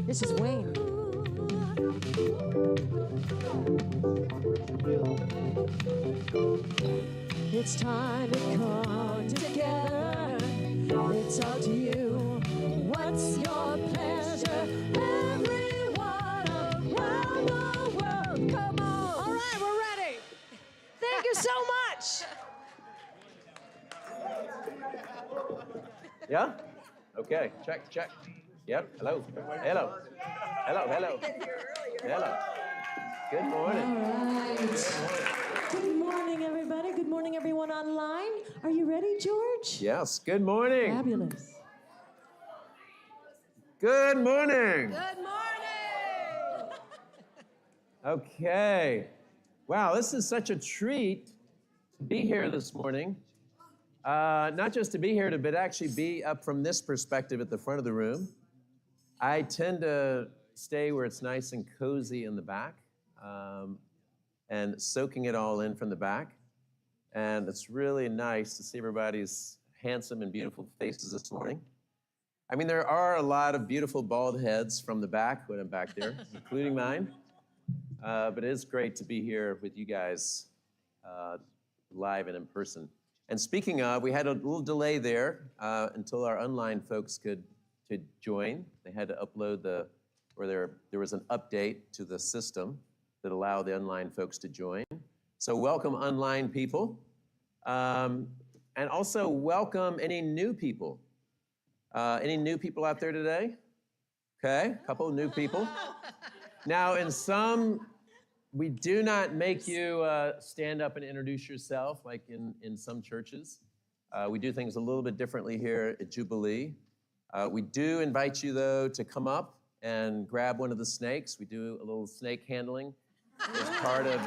This is Wayne. It's time to come together. It's all to you. What's your pleasure? Everyone around the world, come on. All right, we're ready. Thank you so much. Yeah? Okay, check, check. Yep, hello. Hello. Hello, hello. Hello. Good morning. All right. Good morning, everybody. Good morning, everyone online. Are you ready, George? Yes, good morning. Fabulous. Good morning. Good morning. Okay. Wow, this is such a treat to be here this morning. Not just to be here, but actually be up from this perspective at the front of the room. I tend to stay where it's nice and cozy in the back, and soaking it all in from the back. And it's really nice to see everybody's handsome and beautiful faces this morning. I mean, there are a lot of beautiful bald heads from the back when I'm back there, including mine. But it is great to be here with you guys live and in person. And speaking of, we had a little delay there until our online folks could join. They had to upload there was an update to the system that allowed the online folks to join. So welcome online people. And also welcome any new people. Any new people out there today? Okay, a couple of new people. Now in some, we do not make you stand up and introduce yourself like in some churches. We do things a little bit differently here at Jubilee. We do invite you though to come up and grab one of the snakes. We do a little snake handling as part of,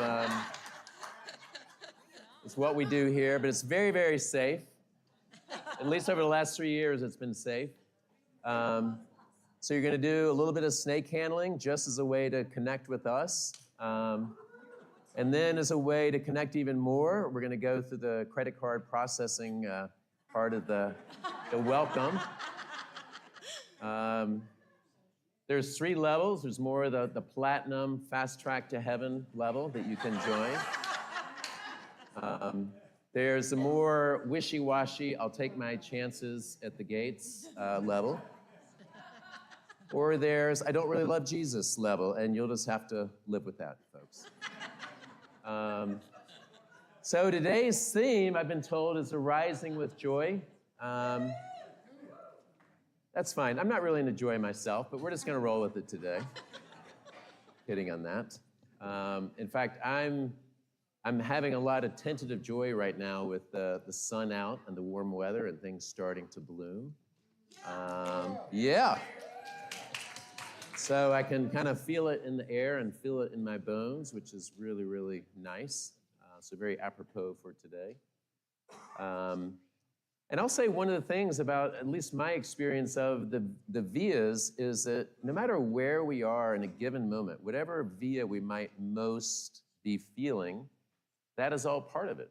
it's what we do here, but it's very, very safe. At least over the last 3 years, it's been safe. So you're gonna do a little bit of snake handling just as a way to connect with us. And then as a way to connect even more, we're gonna go through the credit card processing part of the welcome. There's 3 levels. There's more of the platinum fast track to heaven level that you can join. There's the more wishy-washy, I'll take my chances at the gates level. Or there's I don't really love Jesus level, and you'll just have to live with that, folks. So today's theme, I've been told, is arising with joy. That's fine. I'm not really into joy myself, but we're just going to roll with it today. Kidding on that. In fact, I'm having a lot of tentative joy right now with the sun out and the warm weather and things starting to bloom. Yeah. So I can kind of feel it in the air and feel it in my bones, which is really, really nice. So very apropos for today. And I'll say one of the things about at least my experience of the vias is that no matter where we are in a given moment, whatever via we might most be feeling, that is all part of it.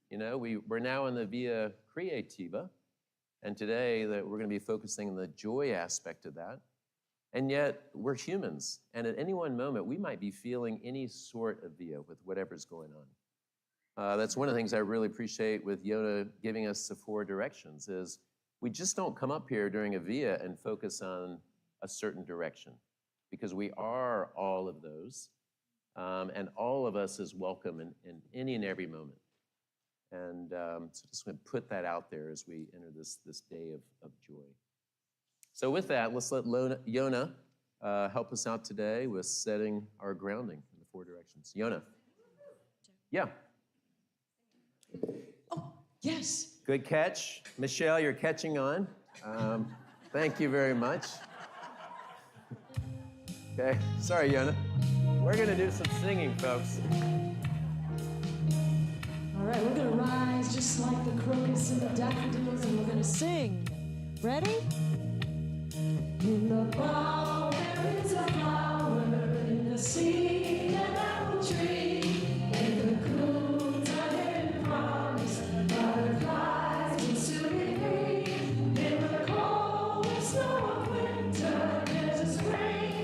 You know, we're now in the via creativa, and today that we're going to be focusing on the joy aspect of that. And yet we're humans, and at any one moment we might be feeling any sort of via with whatever's going on. That's one of the things I really appreciate with Yona giving us the 4 directions is we just don't come up here during a via and focus on a certain direction because we are all of those, and all of us is welcome in any and every moment. And so just going to put that out there as we enter this day of joy. So with that, let's let Yona help us out today with setting our grounding in the 4 directions. Yona. Yeah. Oh, yes. Good catch. Michele, you're catching on. Thank you very much. Okay, sorry, Yona. We're gonna do some singing, folks. All right, we're gonna rise just like the crocus and the daffodils, and we're gonna sing. Ready? In the bowl there is a flower, in the seed an apple tree, in the coons a hidden promise, butterflies will soon be free. In the cold and snow of winter, there's a spring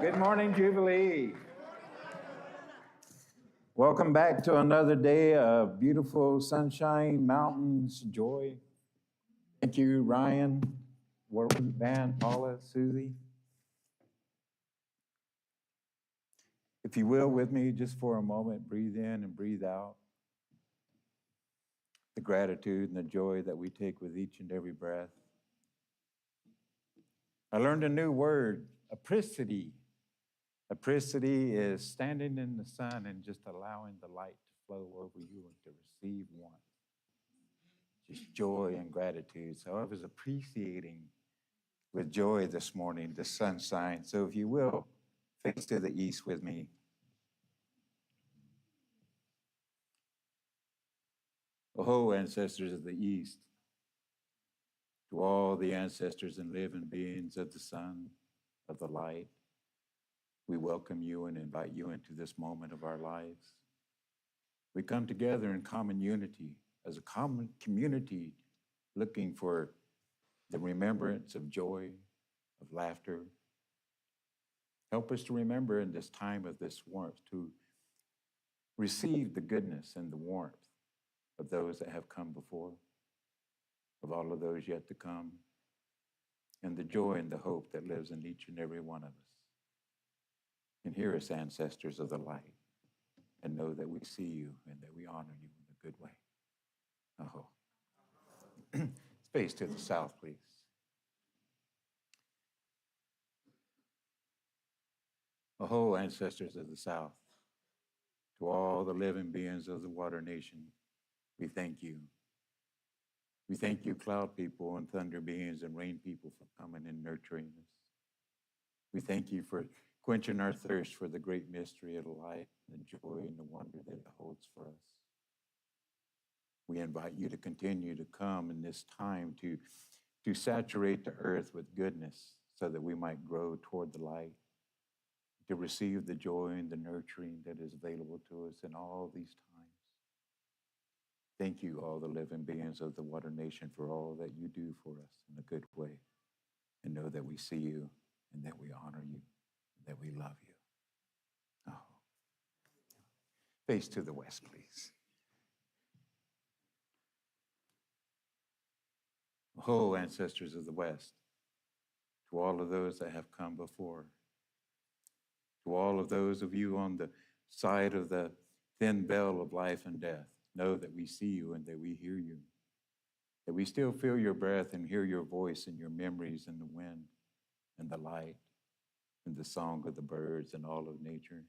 Good morning, Jubilee. Welcome back to another day of beautiful sunshine, mountains, joy. Thank you, Ryan, Warren, Van, Paula, Susie. If you will, with me just for a moment, breathe in and breathe out. The gratitude and the joy that we take with each and every breath. I learned a new word, apricity. Apricity is standing in the sun and just allowing the light to flow over you and to receive warmth. Just joy and gratitude. So I was appreciating with joy this morning the sunshine. So if you will, face to the east with me. Oh, ancestors of the east, to all the ancestors and living beings of the sun, of the light, we welcome you and invite you into this moment of our lives. We come together in common unity as a common community looking for the remembrance of joy, of laughter. Help us to remember in this time of this warmth to receive the goodness and the warmth of those that have come before, of all of those yet to come, and the joy and the hope that lives in each and every one of us. And hear us, ancestors of the light, and know that we see you and that we honor you in a good way. Oh. Space to the south, please. Oh, ancestors of the south, to all the living beings of the water nation, we thank you. We thank you, cloud people and thunder beings and rain people, for coming and nurturing us. We thank you for quenching our thirst for the great mystery of the light, the joy and the wonder that it holds for us. We invite you to continue to come in this time to saturate the earth with goodness so that we might grow toward the light, to receive the joy and the nurturing that is available to us in all these times. Thank you, all the living beings of the water nation, for all that you do for us in a good way. And know that we see you and that we honor you and that we love you. Oh. Face to the west, please. Oh, ancestors of the west, to all of those that have come before, to all of those of you on the side of the thin veil of life and death, know that we see you and that we hear you, that we still feel your breath and hear your voice and your memories and the wind and the light and the song of the birds and all of nature.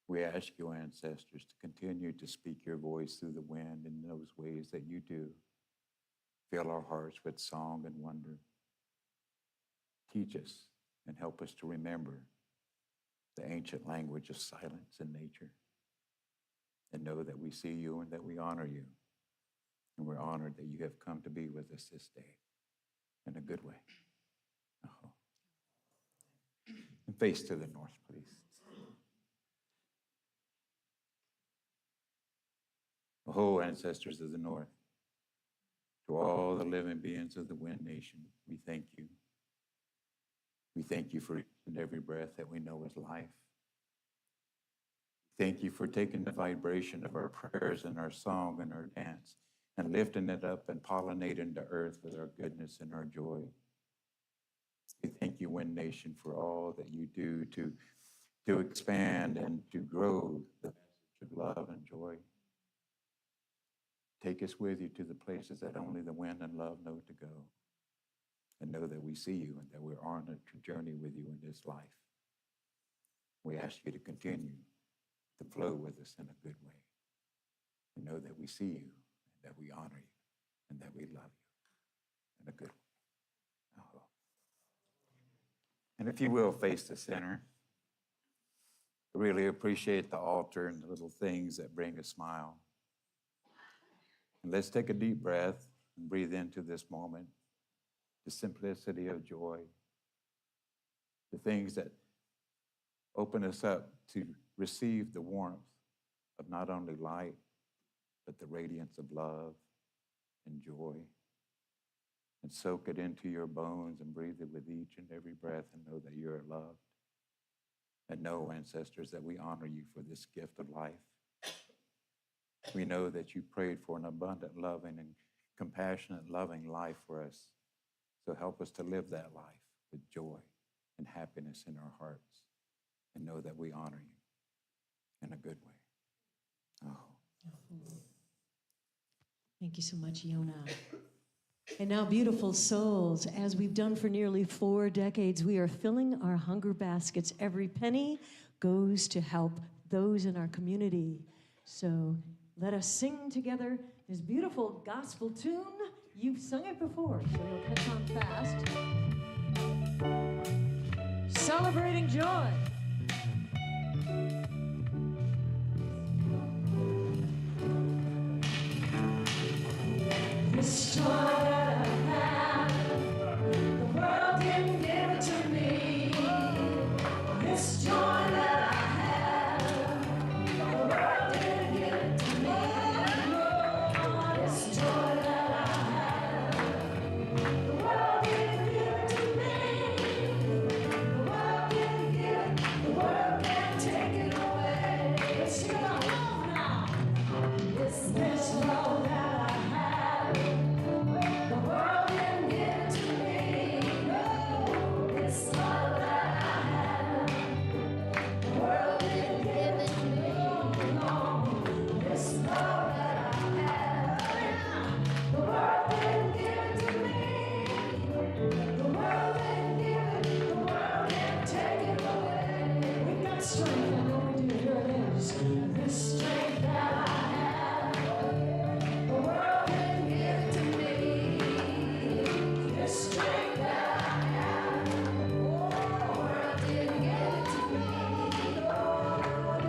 We ask you, ancestors, to continue to speak your voice through the wind in those ways that you do. Fill our hearts with song and wonder. Teach us and help us to remember the ancient language of silence in nature, and know that we see you and that we honor you. And we're honored that you have come to be with us this day in a good way. Oh. And face to the north, please. Oh, ancestors of the north, to all the living beings of the wind nation, we thank you. We thank you for each and every breath that we know is life. Thank you for taking the vibration of our prayers and our song and our dance and lifting it up and pollinating the earth with our goodness and our joy. We thank you, Wind Nation, for all that you do to expand and to grow the message of love and joy. Take us with you to the places that only the wind and love know to go. And know that we see you and that we're on a journey with you in this life. We ask you to continue to flow with us in a good way. And know that we see you and that we honor you and that we love you in a good way. Oh. And if you will, face the center. I really appreciate the altar and the little things that bring a smile. And let's take a deep breath and breathe into this moment, the simplicity of joy, the things that open us up to receive the warmth of not only light, but the radiance of love and joy. And soak it into your bones and breathe it with each and every breath and know that you're loved And know, ancestors, that we honor you for this gift of life. We know that you prayed for an abundant, loving, and compassionate, loving life for us. So help us to live that life with joy and happiness in our hearts, and know that we honor you in a good way. Oh. Thank you so much, Yona. And now, beautiful souls, as we've done for nearly 4 decades, we are filling our hunger baskets. Every penny goes to help those in our community. So let us sing together this beautiful gospel tune. You've sung it before, so you'll catch on fast. Celebrating joy. This joy that I have, the world didn't give it to me. This joy that I have, the world didn't give it to me. This joy that I have, the world didn't give it to me. The world didn't give it, the world can't take it away. Let's sing about love now. This love that I have, the world didn't give it to me. This love that I have, the world didn't give it to me. No, this love that I have, the world didn't give it to me. The world didn't give it, the world can't take it away. We've got strength, I know we do. Here it is. This strength that I have, the world didn't give it to me. This strength that I have, the world didn't give it to me.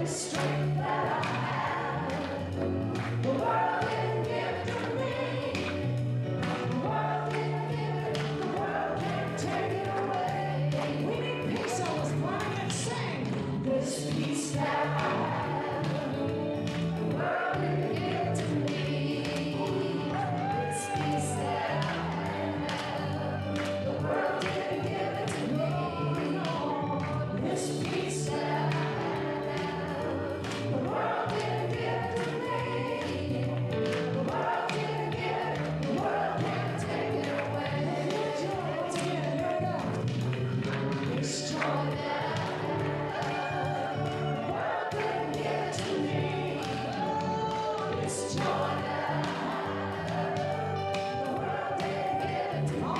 This strength that I have, the world didn't give it to me. The world didn't give it, the world can't take it away. We need peace, I was crying and sang. This peace that I have, the world didn't give it to me. This peace that I have, the world didn't give it to me. No, this peace that I have, the world didn't give it to me. The world didn't give it, the world can't take it away. Once again, here we go. This joy that I have, the world didn't give it to me. This joy that I have, the world didn't give it to me.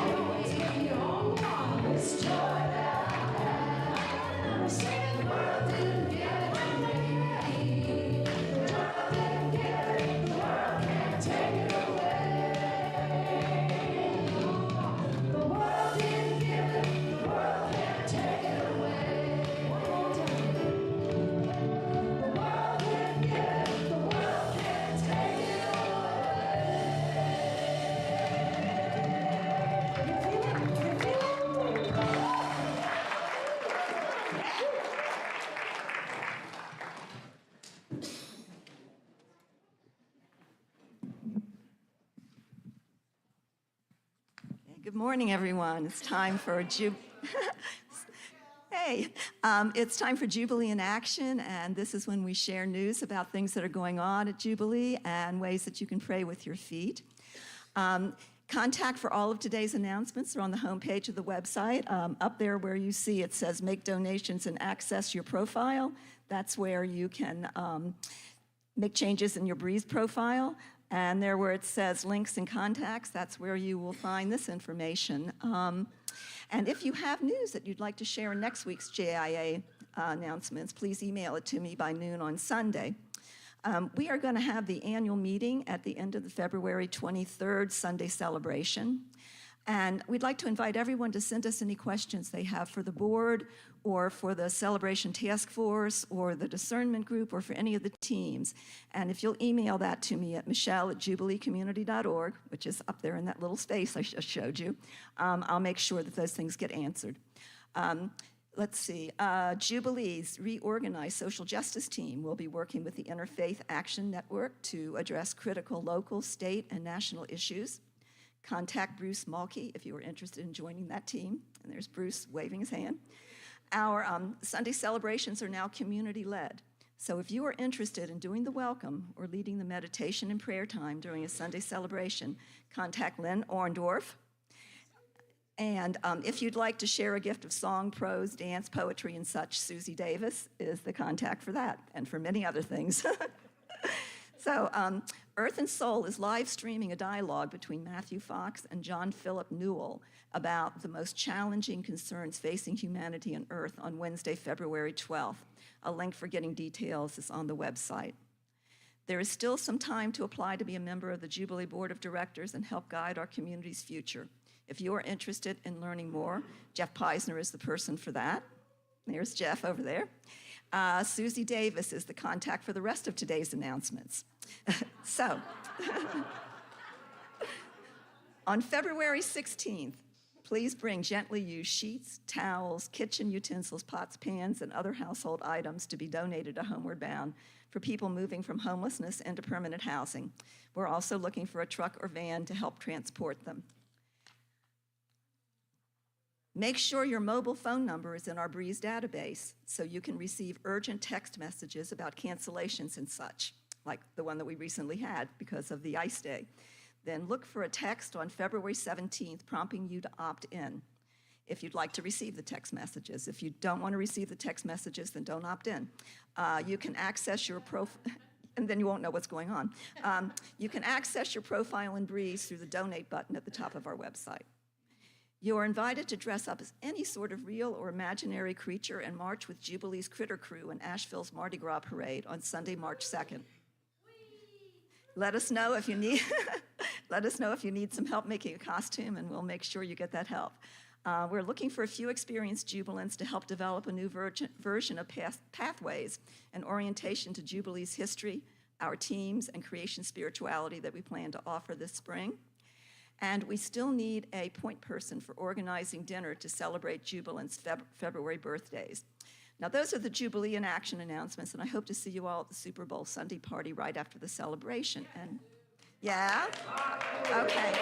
This joy that I have, the world didn't give it to me. The world didn't give it, the world can't take it away. The world didn't give it, the world can't take it away. One more time. The world didn't give it, the world can't take it Good morning, everyone. It's time for it's time for Jubilee in Action, and this is when we share news about things that are going on at Jubilee and ways that you can pray with your feet. Contact for all of today's announcements are on the homepage of the website. Up there where you see it says make donations and access your profile, that's where you can make changes in your Breeze profile. And there where it says links and contacts, that's where you will find this information. And if you have news that you'd like to share in next week's JIA announcements, please email it to me by noon on Sunday. We are going to have the annual meeting at the end of the February 23rd Sunday celebration. And we'd like to invite everyone to send us any questions they have for the board or for the Celebration Task Force or the Discernment Group or for any of the teams. And if you'll email that to me at michele@jubileecommunity.org, which is up there in that little space I just showed you, I'll make sure that those things get answered. Let's see, Jubilee's reorganized social justice team will be working with the Interfaith Action Network to address critical local, state, and national issues. Contact Bruce Malky if you are interested in joining that team. And there's Bruce waving his hand. Our Sunday celebrations are now community-led. So if you are interested in doing the welcome or leading the meditation and prayer time during a Sunday celebration, contact Lynn Orndorff. And if you'd like to share a gift of song, prose, dance, poetry, and such, Susie Davis is the contact for that and for many other things. So Earth and Soul is live streaming a dialogue between Matthew Fox and John Philip Newell about the most challenging concerns facing humanity and Earth on Wednesday, February 12th. A link for getting details is on the website. There is still some time to apply to be a member of the Jubilee Board of Directors and help guide our community's future. If you are interested in learning more, Jeff Peisner is the person for that. There's Jeff over there. Susie Davis is the contact for the rest of today's announcements. So, on February 16th, please bring gently used sheets, towels, kitchen utensils, pots, pans, and other household items to be donated to Homeward Bound for people moving from homelessness into permanent housing. We're also looking for a truck or van to help transport them. Make sure your mobile phone number is in our Breeze database so you can receive urgent text messages about cancellations and such, like the one that we recently had because of the ice day. Then look for a text on February 17th prompting you to opt in if you'd like to receive the text messages. If you don't want to receive the text messages, then don't opt in. You can access your and then you won't know what's going on. You can access your profile in Breeze through the donate button at the top of our website. You are invited to dress up as any sort of real or imaginary creature and march with Jubilee's Critter Crew in Asheville's Mardi Gras Parade on Sunday, March 2nd. Let us know if you need some help making a costume, and we'll make sure you get that help. We're looking for a few experienced Jubilants to help develop a new version of Pathways, an orientation to Jubilee's history, our teams, and creation spirituality that we plan to offer this spring. And we still need a point person for organizing dinner to celebrate Jubilants' February birthdays. Now, those are the Jubilee in Action announcements, and I hope to see you all at the Super Bowl Sunday party right after the celebration. And yeah? Okay.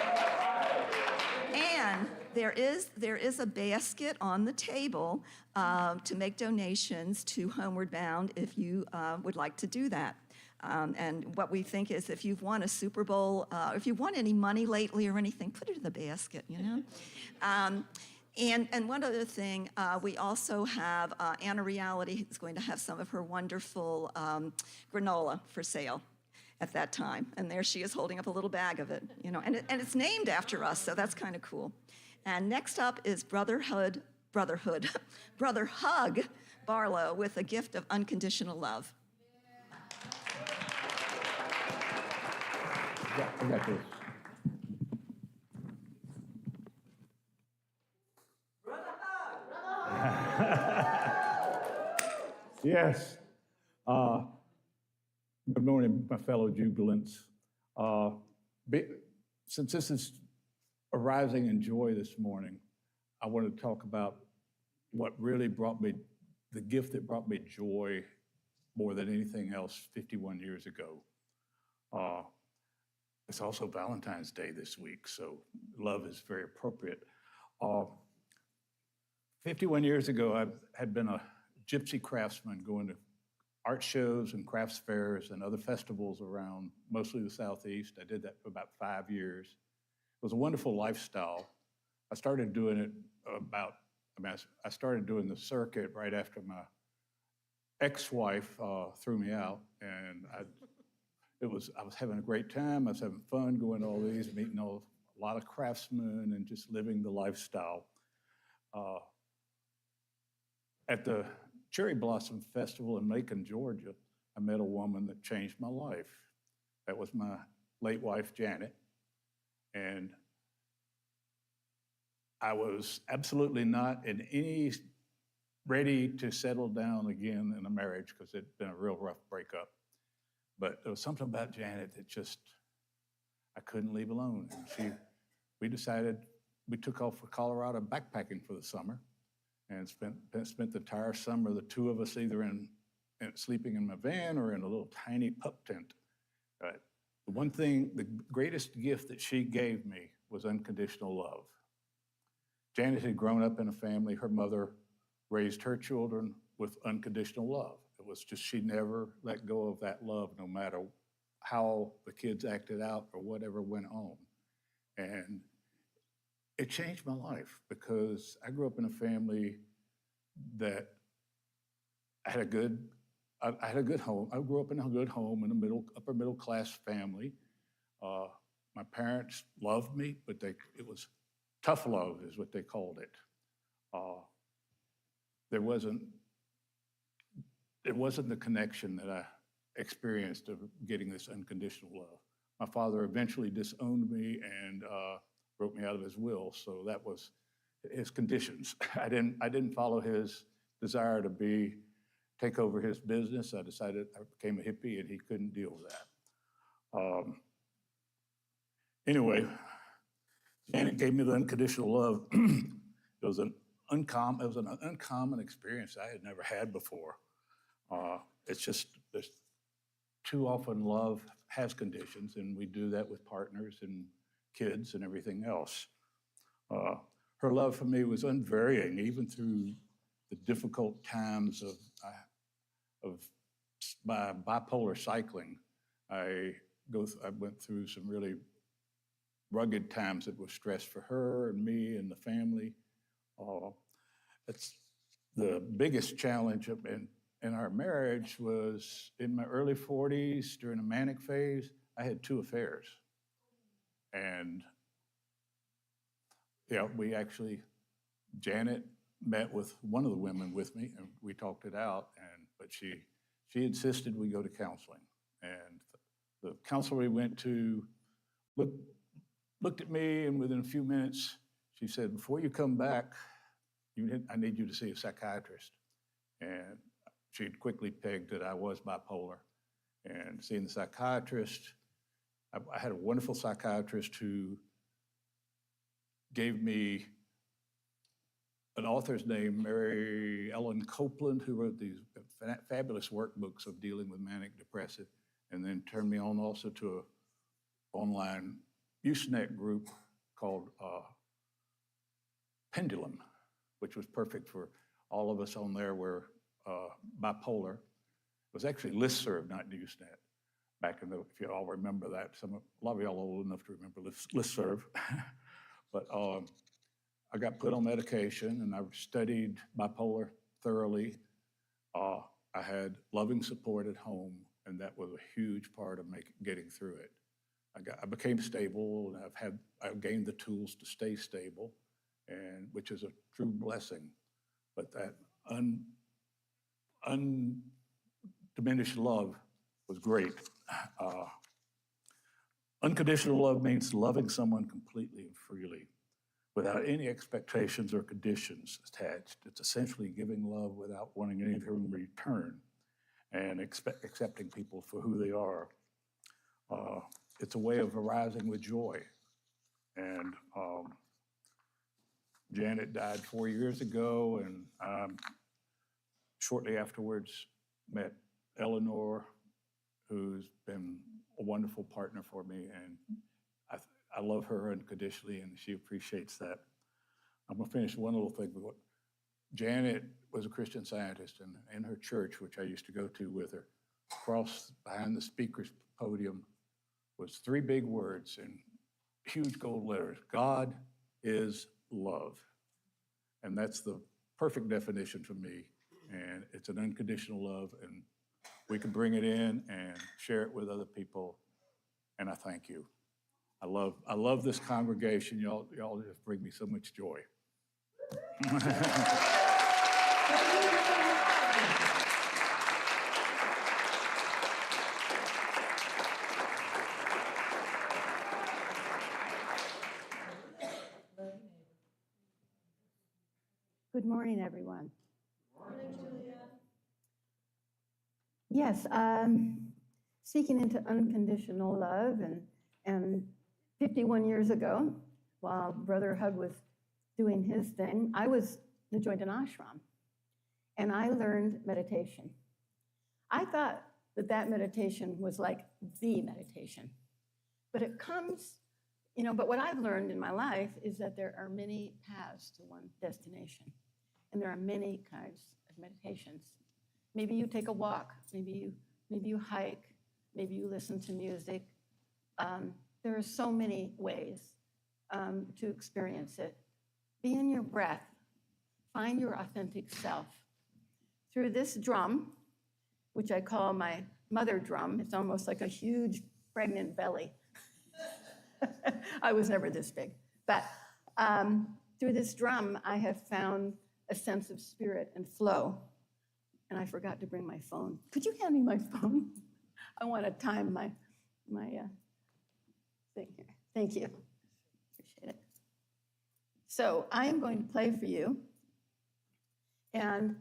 And there is a basket on the table to make donations to Homeward Bound if you would like to do that. And what we think is if you've won a Super Bowl, if you've won any money lately or anything, put it in the basket, you know? And one other thing, we also have Anna Reality is going to have some of her wonderful granola for sale at that time. And there she is holding up a little bag of it, you know, and it's named after us, so that's kind of cool. And next up is Brotherhug Barlow with a gift of unconditional love. Yeah, I got this. Yes. Good morning, my fellow Jubilants. Since this is a rising in joy this morning, I want to talk about what really brought me, the gift that brought me joy more than anything else 51 years ago. It's also Valentine's Day this week, so love is very appropriate. 51 years ago, I had been a gypsy craftsman going to art shows and crafts fairs and other festivals around mostly the Southeast. I did that for about 5 years. It was a wonderful lifestyle. I started doing it I started doing the circuit right after my ex-wife threw me out, and I was having a great time. I was having fun going to all these, meeting a lot of craftsmen and just living the lifestyle. At the Cherry Blossom Festival in Macon, Georgia, I met a woman that changed my life. That was my late wife, Janet. And I was absolutely not in any ready to settle down again in a marriage because it'd been a real rough breakup. But there was something about Janet that just, I couldn't leave alone. And we decided, we took off for Colorado backpacking for the summer and spent the entire summer, the two of us either sleeping in my van or in a little tiny pup tent. Right? The greatest gift that she gave me was unconditional love. Janet had grown up in a family. Her mother raised her children with unconditional love. It was just she never let go of that love, no matter how the kids acted out or whatever went on. And it changed my life because I grew up in a family that I had a good home. I grew up in a good home in a upper middle class family. My parents loved me, but it was tough love is what they called it. It wasn't the connection that I experienced of getting this unconditional love. My father eventually disowned me and wrote me out of his will, so that was his conditions. I didn't follow his desire to take over his business. I decided I became a hippie, and he couldn't deal with that. Anyway, Janet gave me the unconditional love. It was an uncommon experience I had never had before. It's just too often love has conditions, and we do that with partners and kids and everything else. Her love for me was unvarying, even through the difficult times of my bipolar cycling. I went through some really rugged times that were stress for her and me and the family. It's the biggest challenge in our marriage was in my early 40s during a manic phase. I had 2 affairs. And yeah, Janet met with one of the women with me, and we talked it out, but she insisted we go to counseling. And the counselor we went to looked at me, and within a few minutes, she said, "Before you come back, I need you to see a psychiatrist." And she had quickly pegged that I was bipolar. And seeing the psychiatrist, I had a wonderful psychiatrist who gave me an author's name, Mary Ellen Copeland, who wrote these fabulous workbooks of dealing with manic depressive, and then turned me on also to an online Usenet group called Pendulum, which was perfect for all of us on there were bipolar. It was actually listserv, not Usenet, back in if you all remember that. A lot of y'all are old enough to remember listserv. But I got put on medication, and I studied bipolar thoroughly. I had loving support at home, and that was a huge part of getting through it. I became stable, and I've gained the tools to stay stable, and which is a true blessing. But that undiminished love was great. Unconditional love means loving someone completely and freely, without any expectations or conditions attached. It's essentially giving love without wanting anything in return, and accepting people for who they are. It's a way of arising with joy. And Janet died 4 years ago, and shortly afterwards met Eleanor, who's been a wonderful partner for me, and I love her unconditionally, and she appreciates that. I'm gonna finish one little thing. Janet was a Christian Scientist, and in her church, which I used to go to with her, behind the speaker's podium was 3 big words in huge gold letters: God is love. And that's the perfect definition for me. And it's an unconditional love, and we can bring it in and share it with other people. And I thank you. I love this congregation. Y'all just bring me so much joy. Good morning, everyone. Morning, Julia. Yes, speaking into unconditional love, and 51 years ago, while Brotherhug was doing his thing, I joined an ashram, and I learned meditation. I thought that meditation was like the meditation, but it comes, but what I've learned in my life is that there are many paths to one destination. And there are many kinds of meditations. Maybe you take a walk, maybe you hike, maybe you listen to music. There are so many ways to experience it. Be in your breath. Find your authentic self. Through this drum, which I call my mother drum, it's almost like a huge pregnant belly. I was never this big. But through this drum, I have found a sense of spirit and flow. And I forgot to bring my phone. Could you hand me my phone? I want to time my thing here. Thank you. Appreciate it. So I am going to play for you. And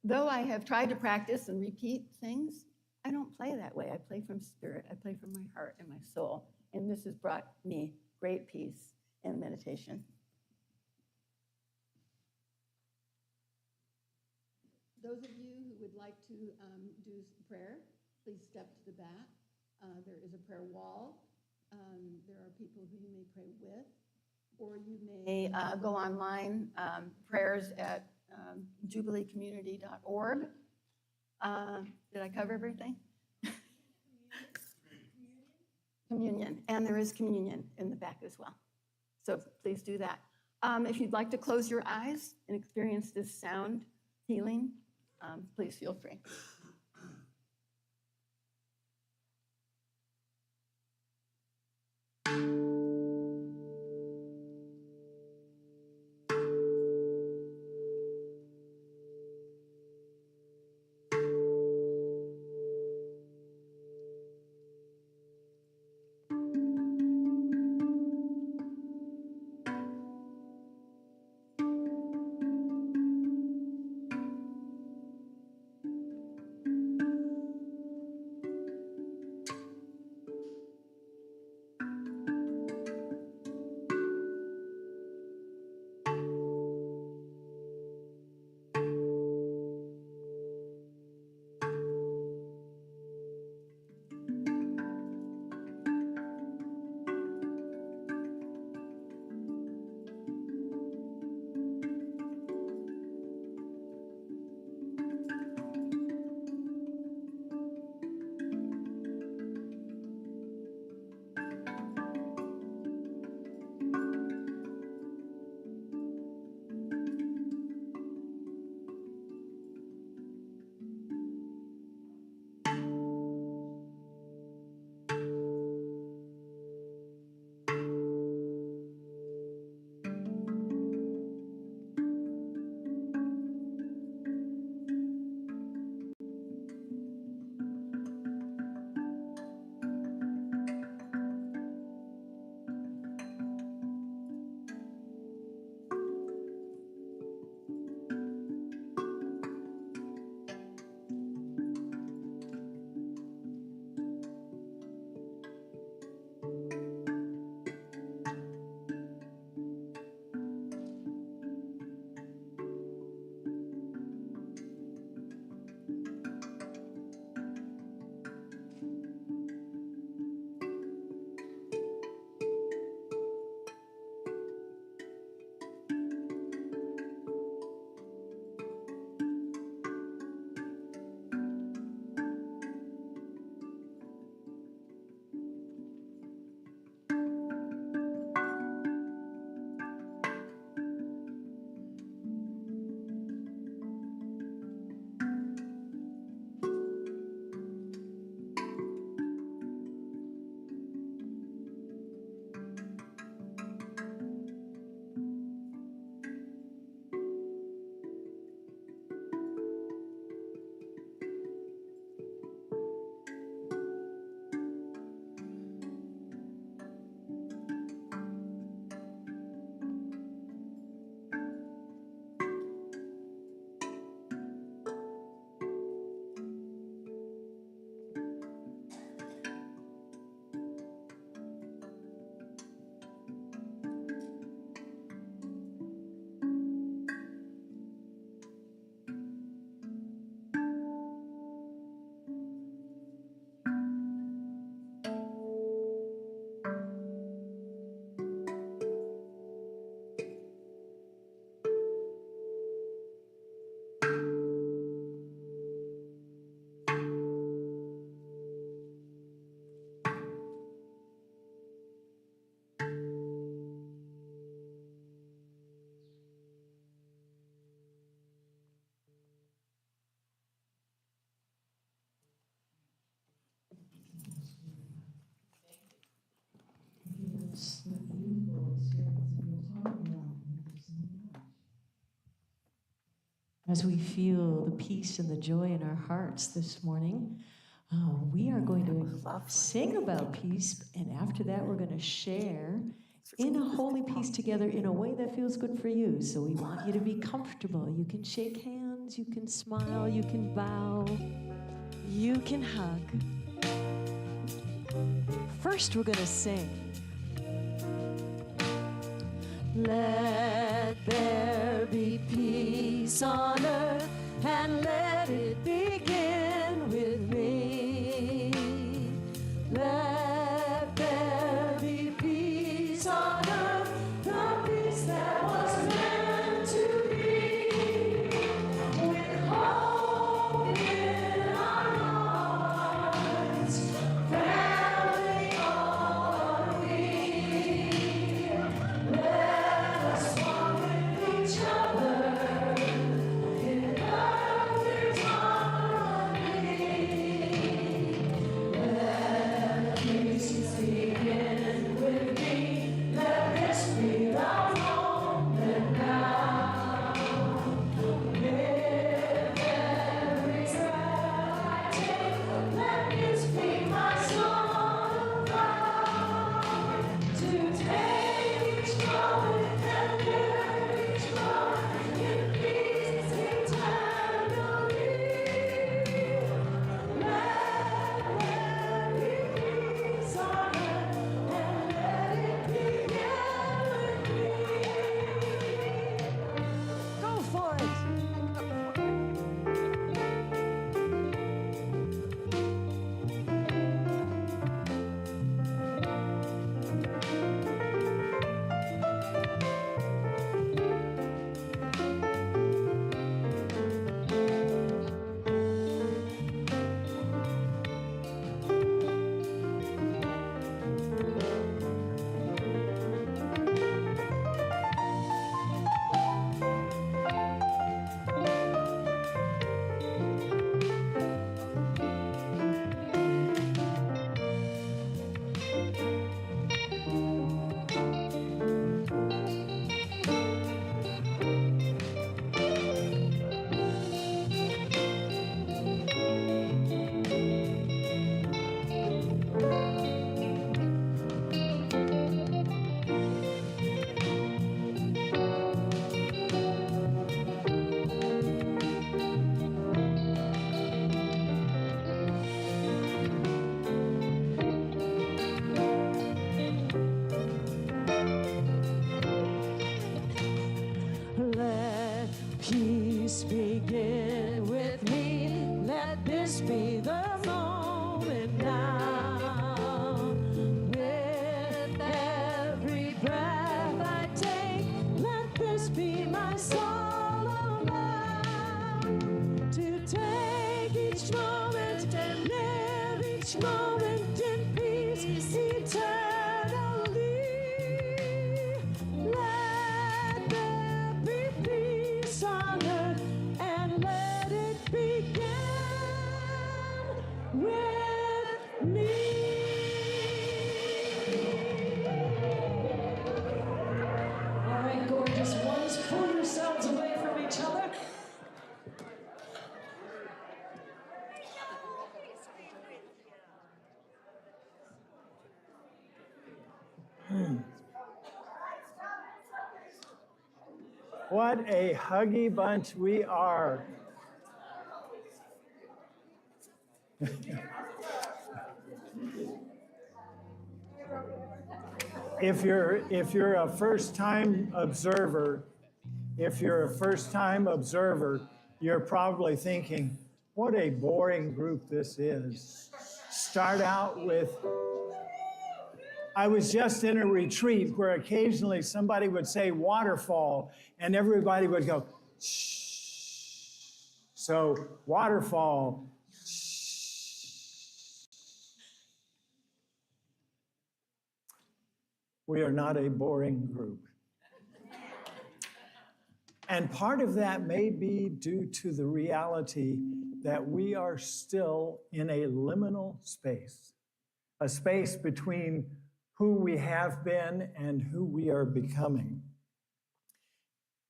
though I have tried to practice and repeat things, I don't play that way. I play from spirit. I play from my heart and my soul. And this has brought me great peace and meditation. Those of you who would like to do prayer, please step to the back. There is a prayer wall. There are people who you may pray with, or you may go online, prayers at jubileecommunity.org. Did I cover everything? Communion, and there is communion in the back as well. So please do that. If you'd like to close your eyes and experience this sound healing, please feel free. as we feel the peace and the joy in our hearts this morning, we are going to sing about peace, and after that we're going to share in a holy peace together in a way that feels good for you. So we want you to be comfortable. You can shake hands, you can smile, you can bow, you can hug. First we're going to sing. Let there be peace on earth, and let it begin with me. Let there be peace on earth, the peace that was meant to be. With hope in our hearts, family are we. Let us walk with each other in perfect harmony. Let peace begin with me. Let this be the moment now. With every breath I take, let this be my song of love. To take each moment and live each moment in peace eternally. Let there be peace on earth, and let it begin with me. Go for it. Let peace begin with me. Let this be the moment now. With every breath I take, let this be my song of love. To take each moment and live each moment in peace eternally. Let there be peace on earth, and let it begin with me. All right, gorgeous ones, pull yourselves away from each other. What a huggy bunch we are. If you're a first-time observer, you're probably thinking, what a boring group this is. Start out with, I was just in a retreat where occasionally somebody would say waterfall and everybody would go, shh. So waterfall, shh. We are not a boring group. And part of that may be due to the reality that we are still in a liminal space, a space between who we have been and who we are becoming.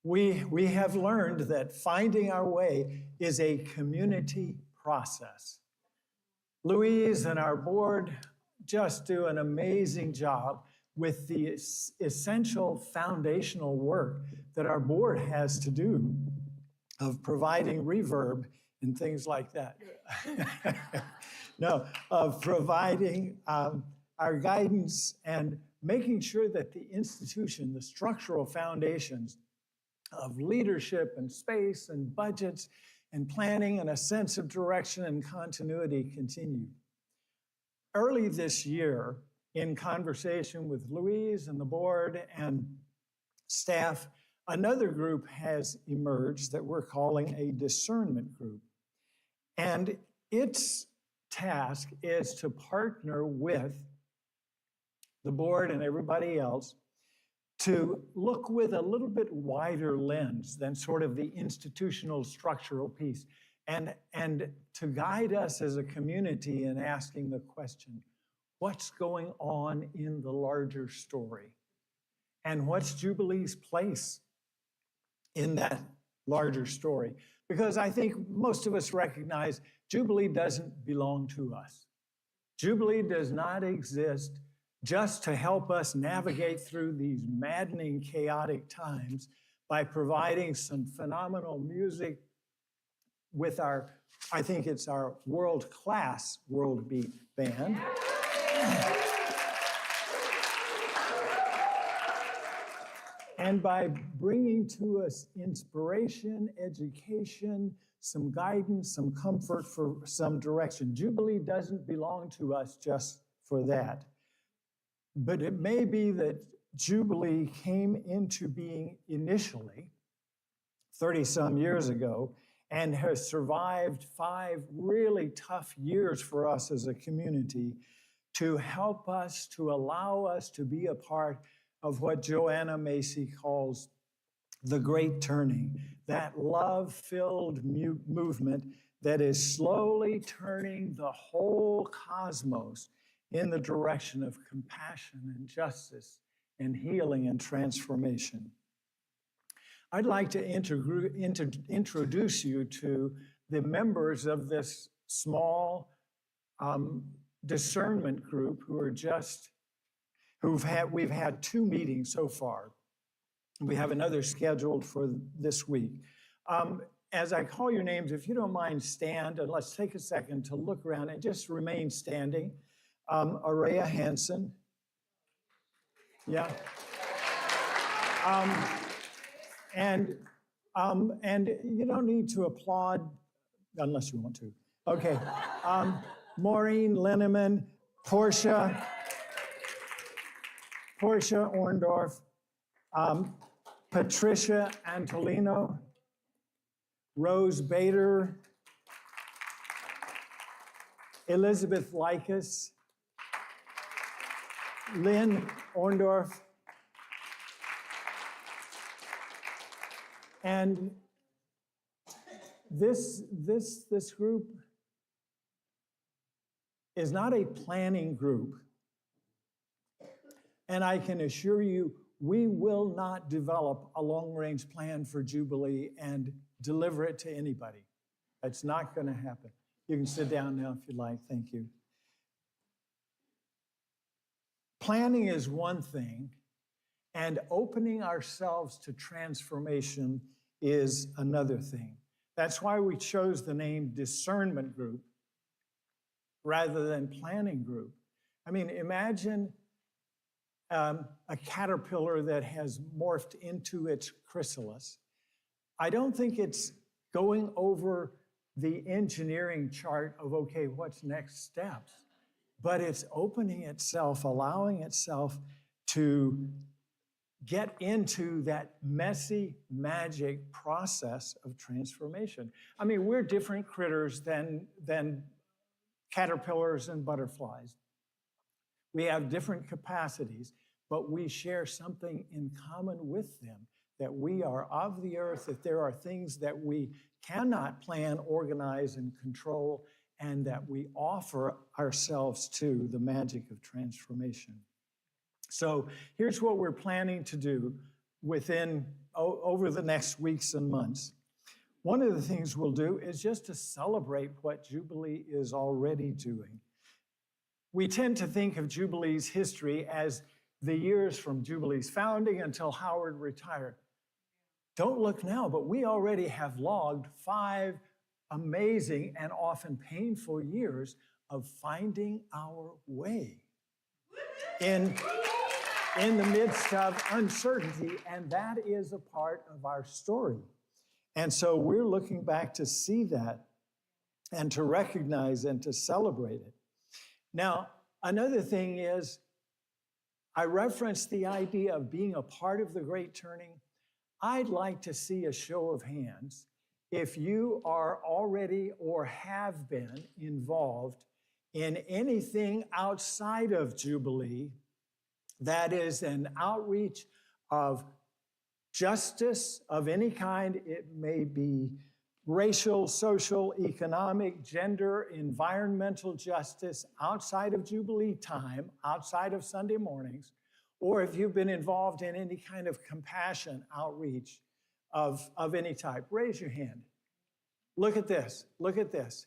we have learned that finding our way is a community process. Louise and our board just do an amazing job with the essential foundational work that our board has to do of providing reverb and things like that. No, of providing our guidance and making sure that the institution, the structural foundations of leadership and space and budgets and planning and a sense of direction and continuity continue. Early this year, in conversation with Louise and the board and staff, another group has emerged that we're calling a discernment group. And its task is to partner with the board and everybody else to look with a little bit wider lens than sort of the institutional structural piece, and to guide us as a community in asking the question, what's going on in the larger story? And what's Jubilee's place in that larger story? Because I think most of us recognize Jubilee doesn't belong to us. Jubilee does not exist just to help us navigate through these maddening, chaotic times by providing some phenomenal music with our, I think it's our world-class World Beat band. And by bringing to us inspiration, education, some guidance, some comfort for some direction. Jubilee doesn't belong to us just for that. But it may be that Jubilee came into being initially 30-some years ago and has survived 5 really tough years for us as a community to help us, to allow us to be a part of what Joanna Macy calls the Great Turning, that love-filled movement that is slowly turning the whole cosmos in the direction of compassion and justice and healing and transformation. I'd like to introduce you to the members of this small discernment group who are we've had 2 meetings so far. We have another scheduled for this week. As I call your names, if you don't mind, stand, and let's take a second to look around and just remain standing. Araya Hansen. Yeah. And you don't need to applaud unless you want to. Okay. Maureen Linneman, Portia Orndorff, Patricia Antolino, Rose Bader, Elizabeth Likas, Lynn Orndorff, and this group is not a planning group. And I can assure you, we will not develop a long-range plan for Jubilee and deliver it to anybody. That's not going to happen. You can sit down now if you'd like. Thank you. Planning is one thing, and opening ourselves to transformation is another thing. That's why we chose the name Discernment Group rather than Planning Group. I mean, imagine a caterpillar that has morphed into its chrysalis. I don't think it's going over the engineering chart of, okay, what's next steps? But it's opening itself, allowing itself to get into that messy magic process of transformation. I mean, we're different critters than caterpillars and butterflies. We have different capacities, but we share something in common with them, that we are of the earth, that there are things that we cannot plan, organize, and control, and that we offer ourselves to the magic of transformation. So here's what we're planning to do within over the next weeks and months. One of the things we'll do is just to celebrate what Jubilee is already doing. We tend to think of Jubilee's history as the years from Jubilee's founding until Howard retired. Don't look now, but we already have logged 5 amazing and often painful years of finding our way in the midst of uncertainty, and that is a part of our story. And so we're looking back to see that and to recognize and to celebrate it. Now, another thing is, I referenced the idea of being a part of the Great Turning. I'd like to see a show of hands if you are already or have been involved in anything outside of Jubilee that is an outreach of justice of any kind. It may be racial, social, economic, gender, environmental justice outside of Jubilee time, outside of Sunday mornings, or if you've been involved in any kind of compassion outreach of any type. Raise your hand. Look at this. Look at this.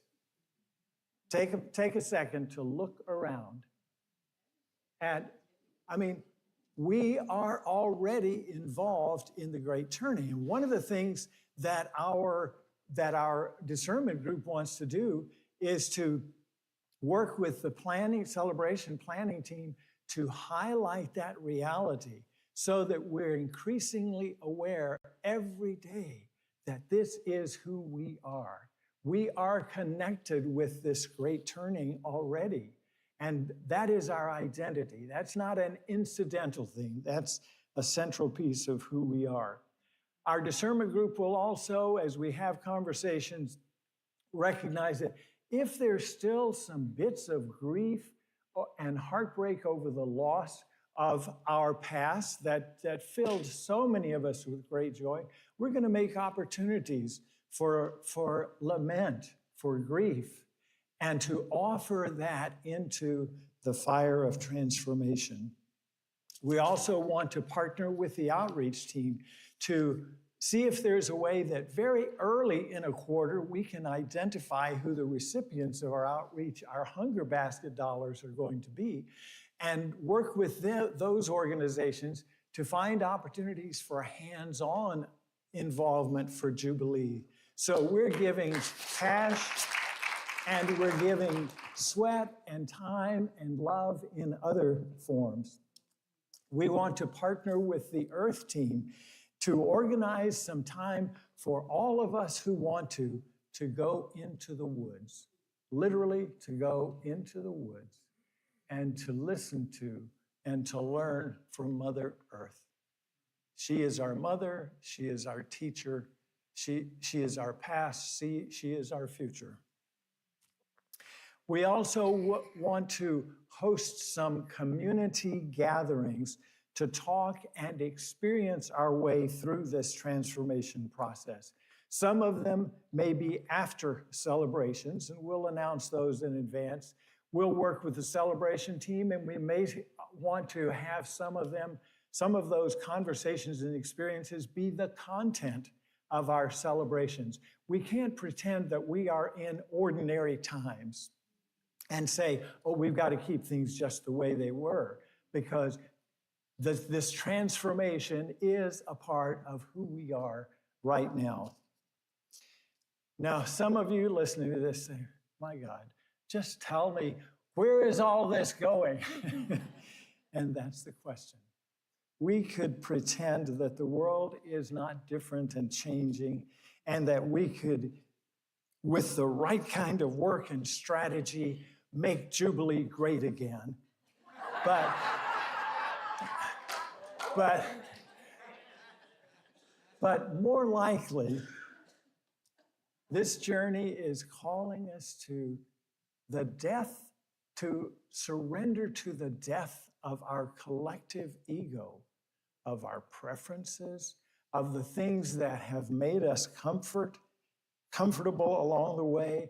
Take a second to look around. We are already involved in the Great Turning. And one of the things that our discernment group wants to do is to work with the celebration planning team to highlight that reality so that we're increasingly aware every day that this is who we are. We are connected with this Great Turning already. And that is our identity. That's not an incidental thing. That's a central piece of who we are. Our discernment group will also, as we have conversations, recognize that if there's still some bits of grief and heartbreak over the loss of our past that filled so many of us with great joy, we're going to make opportunities for lament, for grief, and to offer that into the fire of transformation. We also want to partner with the outreach team to see if there's a way that very early in a quarter we can identify who the recipients of our outreach, our hunger basket dollars are going to be, and work with those organizations to find opportunities for hands-on involvement for Jubilee. So we're giving cash and we're giving sweat and time and love in other forms. We want to partner with the Earth team to organize some time for all of us who want to go into the woods, literally to go into the woods and to listen to and to learn from Mother Earth. She is our mother, she is our teacher, she is our past, she is our future. We also want to host some community gatherings to talk and experience our way through this transformation process. Some of them may be after celebrations, and we'll announce those in advance. We'll work with the celebration team, and we may want to have some of those conversations and experiences be the content of our celebrations. We can't pretend that we are in ordinary times and say, oh, we've got to keep things just the way they were, because this transformation is a part of who we are right now. Now, some of you listening to this say, my God, just tell me, where is all this going? And that's the question. We could pretend that the world is not different and changing, and that we could, with the right kind of work and strategy, make Jubilee great again. But more likely, this journey is calling us to surrender to the death of our collective ego, of our preferences, of the things that have made us comfortable along the way,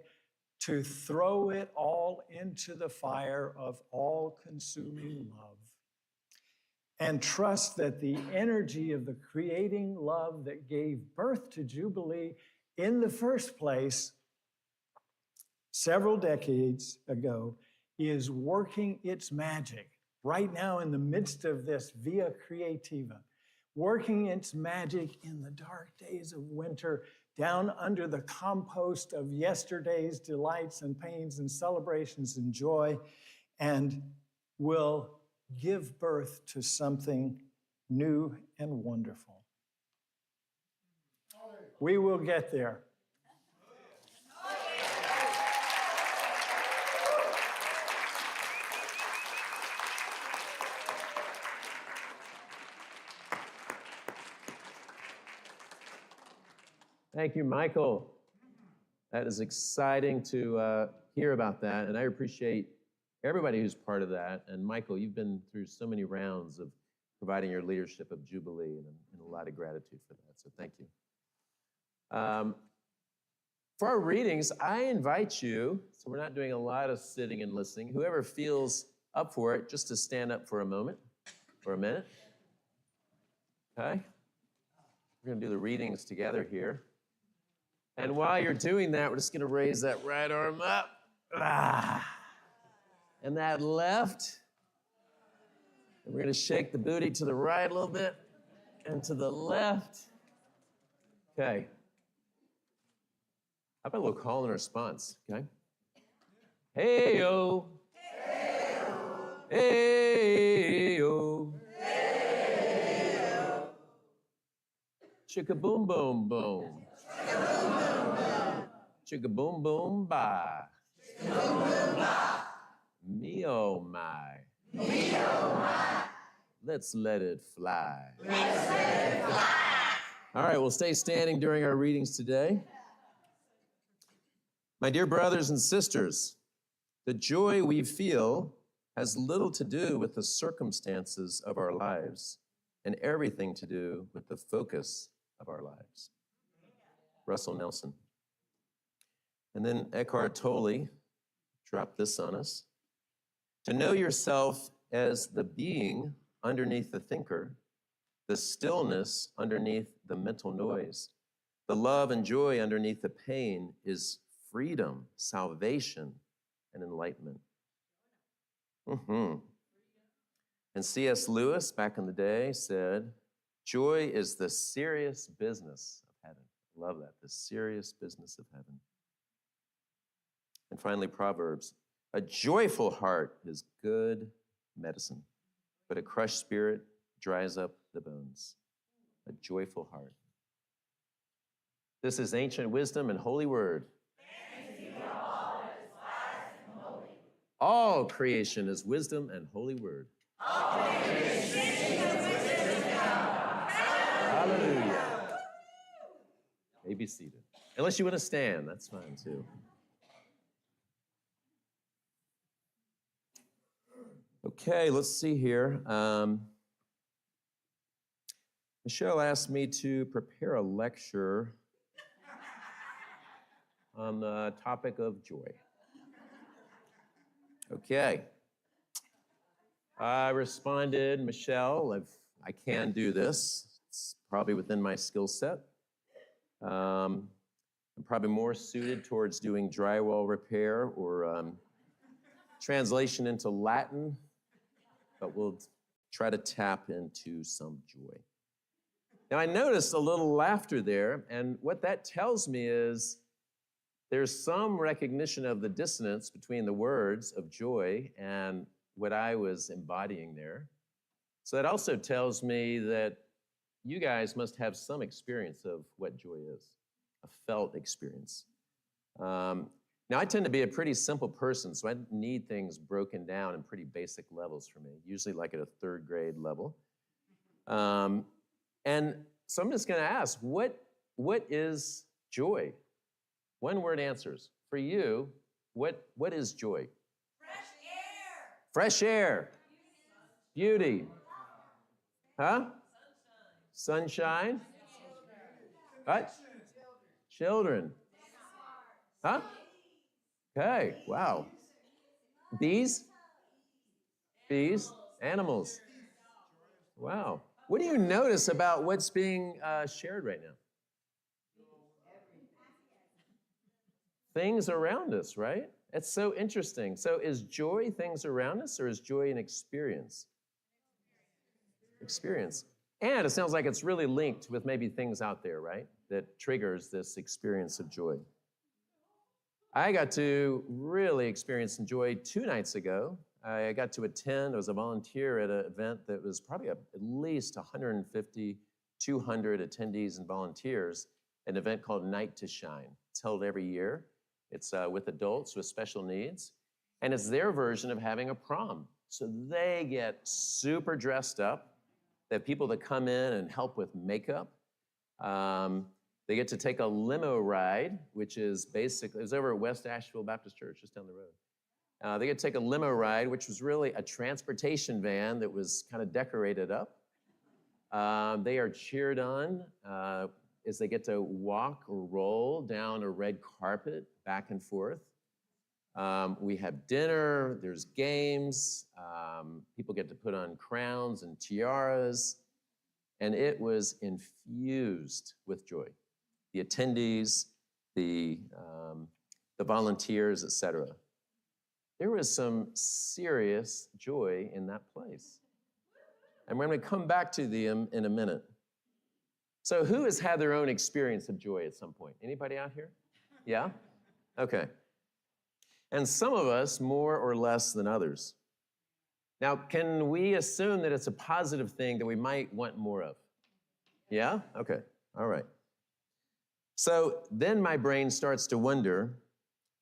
to throw it all into the fire of all-consuming love. and trust that the energy of the creating love that gave birth to Jubilee in the first place several decades ago is working its magic right now in the midst of this Via Creativa, working its magic in the dark days of winter, down under the compost of yesterday's delights and pains and celebrations and joy, and will give birth to something new and wonderful. We will get there. Thank you, Michael. That is exciting to hear about that, and I appreciate everybody who's part of that. And Michael, you've been through so many rounds of providing your leadership of Jubilee, and a lot of gratitude for that, so thank you. For our readings, I invite you, so we're not doing a lot of sitting and listening, whoever feels up for it, just to stand up for a moment, or a minute. Okay? We're gonna do the readings together here. And while you're doing that, we're just gonna raise that right arm up. And that left. And we're gonna shake the booty to the right a little bit, and to the left. Okay. How about a little call and response, okay? Hey-o. Hey-o. Hey-o. Hey-o. Chicka-boom-boom-boom. Chicka-boom-boom-ba. Me oh my. Me oh my. Let's let it fly. Let's let it fly. All right, we'll stay standing during our readings today. My dear brothers and sisters, the joy we feel has little to do with the circumstances of our lives and everything to do with the focus of our lives. Russell Nelson. And then Eckhart Tolle dropped this on us. To know yourself as the being underneath the thinker, the stillness underneath the mental noise, the love and joy underneath the pain is freedom, salvation, and enlightenment. And C.S. Lewis, back in the day, said, joy is the serious business of heaven. Love that, the serious business of heaven. And finally, Proverbs. A joyful heart is good medicine, but a crushed spirit dries up the bones. A joyful heart. This is ancient wisdom and holy word. Thanks be to all that is wise and holy. All creation is wisdom and holy word. All creation is wisdom and God. Hallelujah. May be seated. Unless you want to stand, that's fine too. Okay, let's see here. Michele asked me to prepare a lecture on the topic of joy. Okay. I responded, Michele, if I can do this, it's probably within my skill set. I'm probably more suited towards doing drywall repair or translation into Latin, but we'll try to tap into some joy. Now, I noticed a little laughter there, and what that tells me is there's some recognition of the dissonance between the words of joy and what I was embodying there. So that also tells me that you guys must have some experience of what joy is, a felt experience. Now, I tend to be a pretty simple person, so I need things broken down in pretty basic levels for me, usually like at a third grade level. And so I'm just going to ask, what is joy? One word answers. For you, what is joy? Fresh air. Fresh air. Beauty. Huh? Sunshine. What? Children. Huh? Okay, wow. Bees? Bees, animals. Wow. What do you notice about what's being shared right now? Things around us, right? It's so interesting. So is joy things around us, or is joy an experience? Experience. And it sounds like it's really linked with maybe things out there, right? That triggers this experience of joy. I got to really experience some joy 2 nights ago. I got to attend, I was a volunteer at an event that was probably at least 150, 200 attendees and volunteers, an event called Night to Shine. It's held every year. It's with adults with special needs, and it's their version of having a prom. So they get super dressed up. They have people that come in and help with makeup. They get to take a limo ride, which is basically, it was over at West Asheville Baptist Church, just down the road. They get to take a limo ride, which was really a transportation van that was kind of decorated up. They are cheered on as they get to walk or roll down a red carpet back and forth. We have dinner, there's games, people get to put on crowns and tiaras, and it was infused with joy. The attendees, the volunteers, etc. There was some serious joy in that place. And we're going to come back to them in a minute. So who has had their own experience of joy at some point? Anybody out here? Yeah? Okay. And some of us more or less than others. Now, can we assume that it's a positive thing that we might want more of? Yeah? Okay. All right. So then my brain starts to wonder,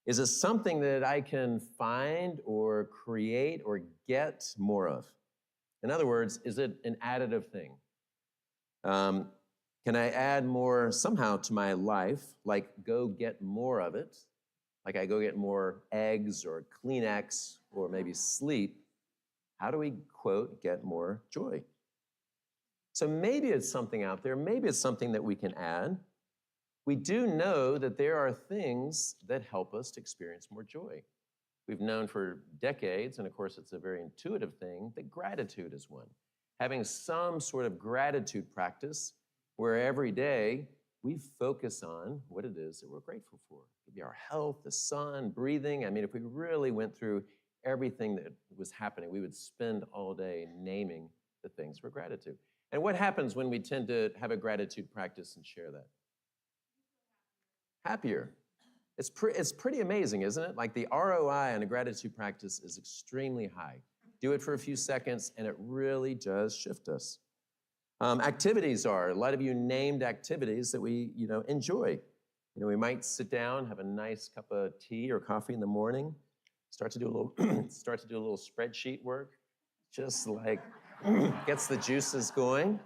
is it something that I can find or create or get more of? In other words, is it an additive thing? Can I add more somehow to my life, like go get more of it? Like I go get more eggs or Kleenex or maybe sleep. How do we, quote, get more joy? So maybe it's something out there. Maybe it's something that we can add. We do know that there are things that help us to experience more joy. We've known for decades, and of course it's a very intuitive thing, that gratitude is one. Having some sort of gratitude practice where every day we focus on what it is that we're grateful for. It could be our health, the sun, breathing. I mean, if we really went through everything that was happening, we would spend all day naming the things for gratitude. And what happens when we tend to have a gratitude practice and share that? Happier. It's pretty amazing, isn't it? Like the ROI on a gratitude practice is extremely high. Do it for a few seconds, and it really does shift us. Activities are, a lot of you named activities that we, enjoy. We might sit down, have a nice cup of tea or coffee in the morning, start to do a little spreadsheet work, just like gets the juices going.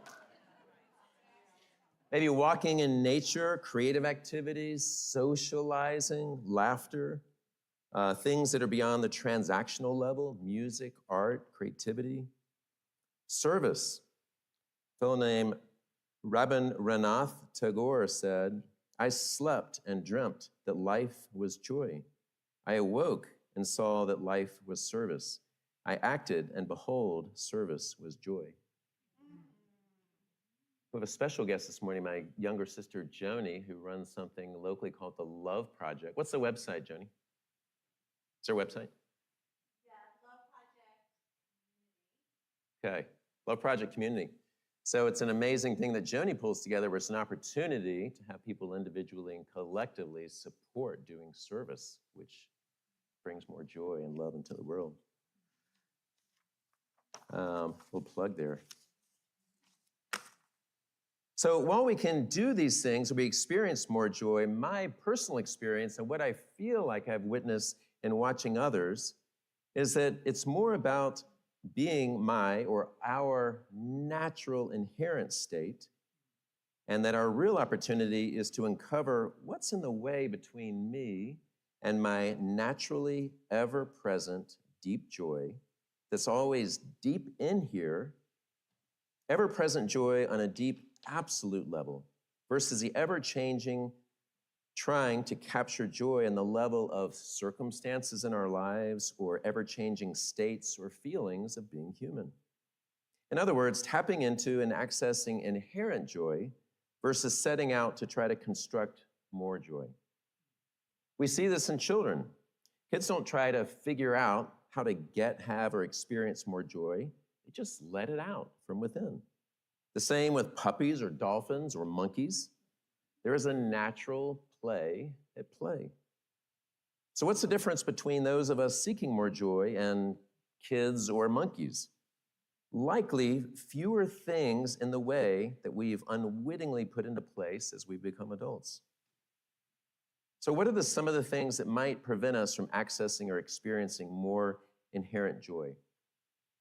Maybe walking in nature, creative activities, socializing, laughter, things that are beyond the transactional level, music, art, creativity. Service. A fellow named Rabindranath Tagore said, "I slept and dreamt that life was joy. I awoke and saw that life was service. I acted, and behold, service was joy." We have a special guest this morning, my younger sister, Joni, who runs something locally called the Love Project. What's the website, Joni? Is there a website? Yeah, Love Project Community. Okay, Love Project Community. So it's an amazing thing that Joni pulls together where it's an opportunity to have people individually and collectively support doing service, which brings more joy and love into the world. Little plug there. So while we can do these things, we experience more joy. My personal experience and what I feel like I've witnessed in watching others is that it's more about being my or our natural inherent state, and that our real opportunity is to uncover what's in the way between me and my naturally ever-present deep joy that's always deep in here, ever-present joy on a deep absolute level versus the ever-changing trying to capture joy in the level of circumstances in our lives or ever-changing states or feelings of being human. In other words, tapping into and accessing inherent joy versus setting out to try to construct more joy. We see this in children. Kids don't try to figure out how to get, have, or experience more joy. They just let it out from within. The same with puppies or dolphins or monkeys. There is a natural play at play. So what's the difference between those of us seeking more joy and kids or monkeys? Likely fewer things in the way that we've unwittingly put into place as we become adults. So what are some of the things that might prevent us from accessing or experiencing more inherent joy?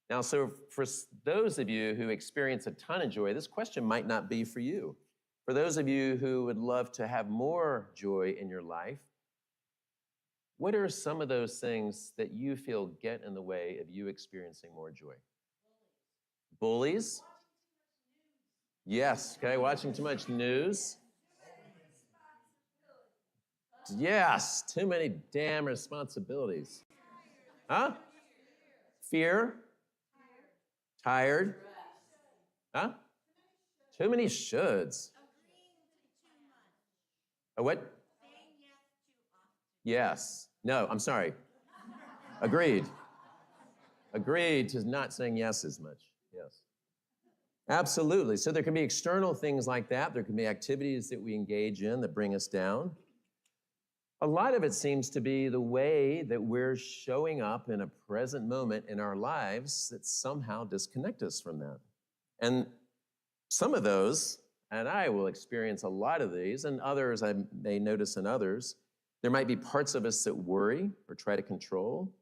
Now, so for those of you who experience a ton of joy, this question might not be for you. For those of you who would love to have more joy in your life, what are some of those things that you feel get in the way of you experiencing more joy? Bullies? Yes, okay, watching too much news. Yes, too many damn responsibilities. Huh? Fear? Tired? Huh? Too many shoulds. A what? Yes. No, I'm sorry. Agreed. Agreed to not saying yes as much. Yes. Absolutely. So there can be external things like that. There can be activities that we engage in that bring us down. A lot of it seems to be the way that we're showing up in a present moment in our lives that somehow disconnect us from that. And some of those, and I will experience a lot of these, and others I may notice in others, there might be parts of us that worry or try to control,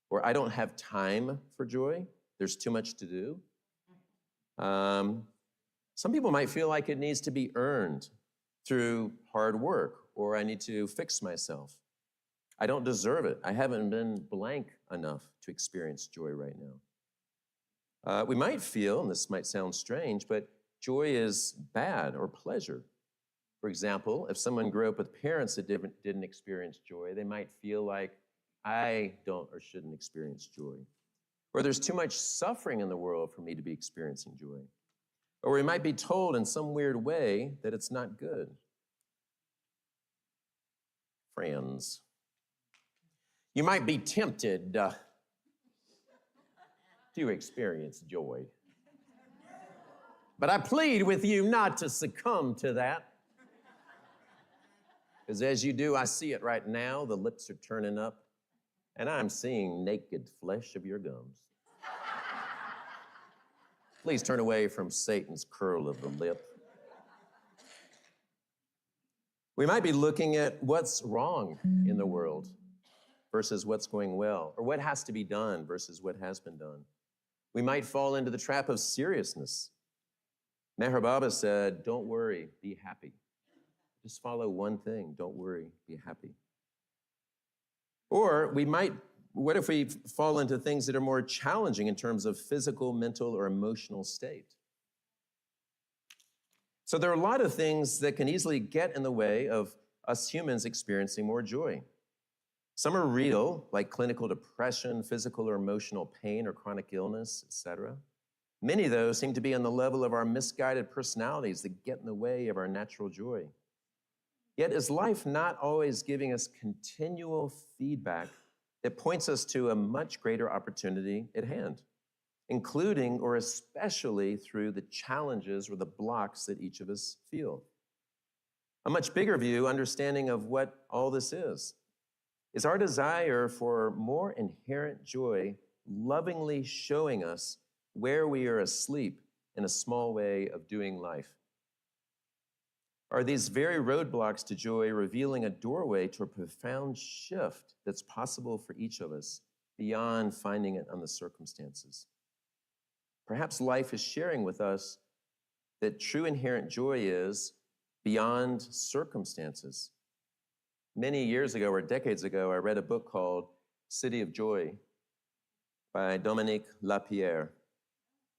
or I don't have time for joy. There's too much to do. Some people might feel like it needs to be earned through hard work, or I need to fix myself. I don't deserve it. I haven't been blank enough to experience joy right now. We might feel, and this might sound strange, but joy is bad or pleasure. For example, if someone grew up with parents that didn't experience joy, they might feel like I don't or shouldn't experience joy. Or there's too much suffering in the world for me to be experiencing joy. Or we might be told in some weird way that it's not good. Friends, you might be tempted to experience joy. But I plead with you not to succumb to that. Because as you do, I see it right now. The lips are turning up, and I'm seeing naked flesh of your gums. Please turn away from Satan's curl of the lip. We might be looking at what's wrong in the world versus what's going well, or what has to be done versus what has been done. We might fall into the trap of seriousness. Meher Baba said, don't worry, be happy. Just follow one thing, don't worry, be happy. Or what if we fall into things that are more challenging in terms of physical, mental, or emotional state? So there are a lot of things that can easily get in the way of us humans experiencing more joy. Some are real, like clinical depression, physical or emotional pain, or chronic illness, etc. Many of those seem to be on the level of our misguided personalities that get in the way of our natural joy. Yet is life not always giving us continual feedback that points us to a much greater opportunity at hand, including or especially through the challenges or the blocks that each of us feel? A much bigger view, understanding of what all this is our desire for more inherent joy lovingly showing us where we are asleep in a small way of doing life. Are these very roadblocks to joy revealing a doorway to a profound shift that's possible for each of us beyond finding it on the circumstances? Perhaps life is sharing with us that true inherent joy is beyond circumstances. Many years ago or decades ago, I read a book called City of Joy by Dominique Lapierre,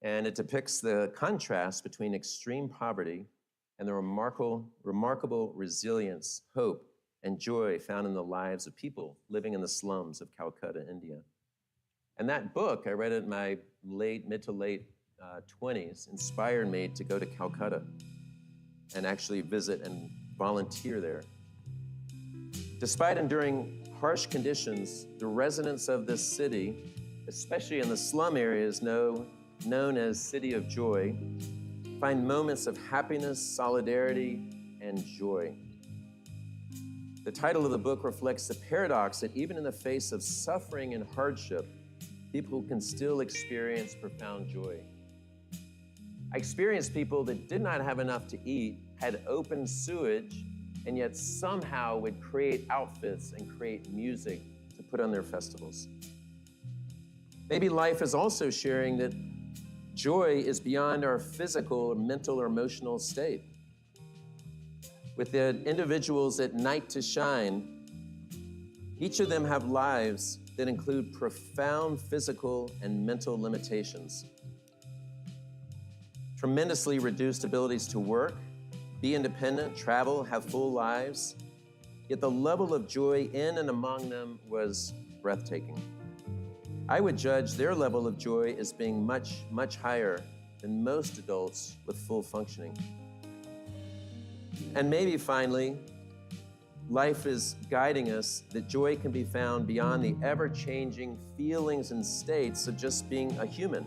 and it depicts the contrast between extreme poverty and the remarkable resilience, hope, and joy found in the lives of people living in the slums of Calcutta, India. And that book, I read it in my mid to late 20s inspired me to go to Calcutta and actually visit and volunteer there. Despite enduring harsh conditions, the residents of this city, especially in the slum areas known as City of Joy, find moments of happiness, solidarity, and joy. The title of the book reflects the paradox that even in the face of suffering and hardship, people can still experience profound joy. I experienced people that did not have enough to eat, had open sewage, and yet somehow would create outfits and create music to put on their festivals. Maybe life is also sharing that joy is beyond our physical, mental, or emotional state. With the individuals at Night to Shine, each of them have lives that include profound physical and mental limitations. Tremendously reduced abilities to work, be independent, travel, have full lives. Yet the level of joy in and among them was breathtaking. I would judge their level of joy as being much, much higher than most adults with full functioning. And maybe finally, life is guiding us that joy can be found beyond the ever-changing feelings and states of just being a human.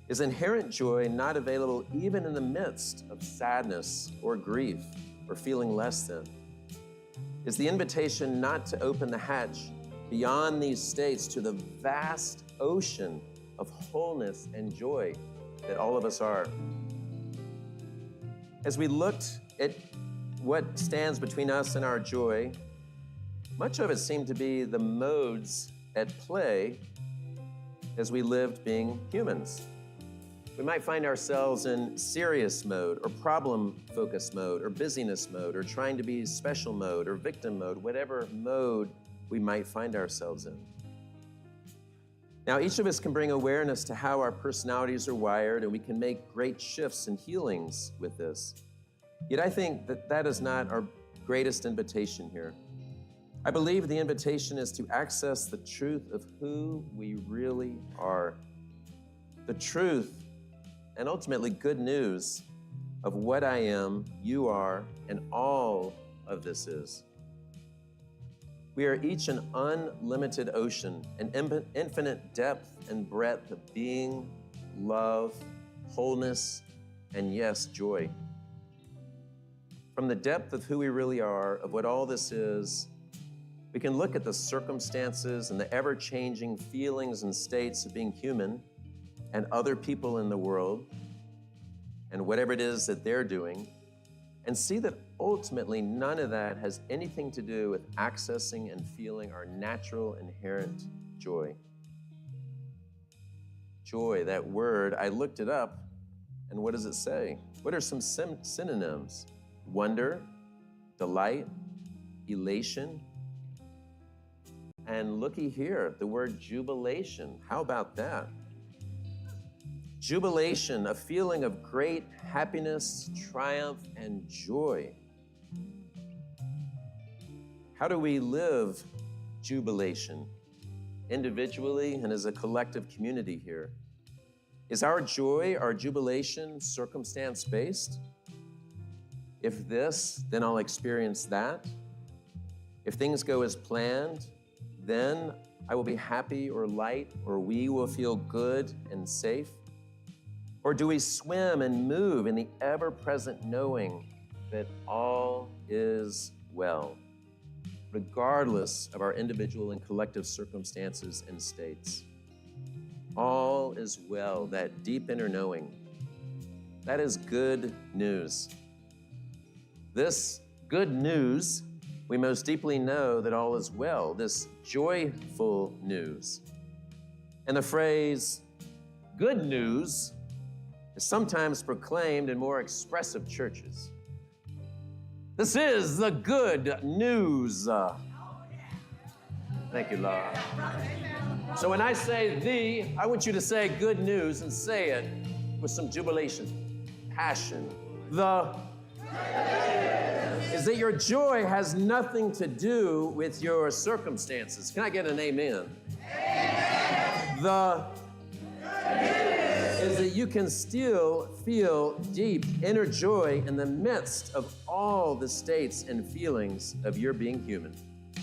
Is inherent joy not available even in the midst of sadness or grief or feeling less than? Is the invitation not to open the hatch beyond these states to the vast ocean of wholeness and joy that all of us are? As we looked at what stands between us and our joy, much of it seemed to be the modes at play as we lived being humans. We might find ourselves in serious mode or problem-focused mode or busyness mode or trying to be special mode or victim mode, whatever mode we might find ourselves in. Now, each of us can bring awareness to how our personalities are wired, and we can make great shifts and healings with this. Yet I think that that is not our greatest invitation here. I believe the invitation is to access the truth of who we really are. The truth and ultimately good news of what I am, you are, and all of this is. We are each an unlimited ocean, an infinite depth and breadth of being, love, wholeness, and yes, joy. From the depth of who we really are, of what all this is, we can look at the circumstances and the ever-changing feelings and states of being human and other people in the world, and whatever it is that they're doing, and see that ultimately none of that has anything to do with accessing and feeling our natural inherent joy. Joy, that word, I looked it up, and what does it say? What are some synonyms? Wonder, delight, elation, and looky here, the word jubilation. How about that? Jubilation, a feeling of great happiness, triumph, and joy. How do we live jubilation? Individually and as a collective community here. Is our joy, our jubilation, circumstance-based? If this, then I'll experience that. If things go as planned, then I will be happy or light, or we will feel good and safe. Or do we swim and move in the ever-present knowing that all is well, regardless of our individual and collective circumstances and states? All is well, that deep inner knowing. That is good news. This good news, we most deeply know that all is well, this joyful news. And the phrase, good news, is sometimes proclaimed in more expressive churches. This is the good news. Thank you, Laura. So when I say I want you to say good news and say it with some jubilation, passion. The is that your joy has nothing to do with your circumstances. Can I get an amen? Amen. The that you can still feel deep inner joy in the midst of all the states and feelings of your being human.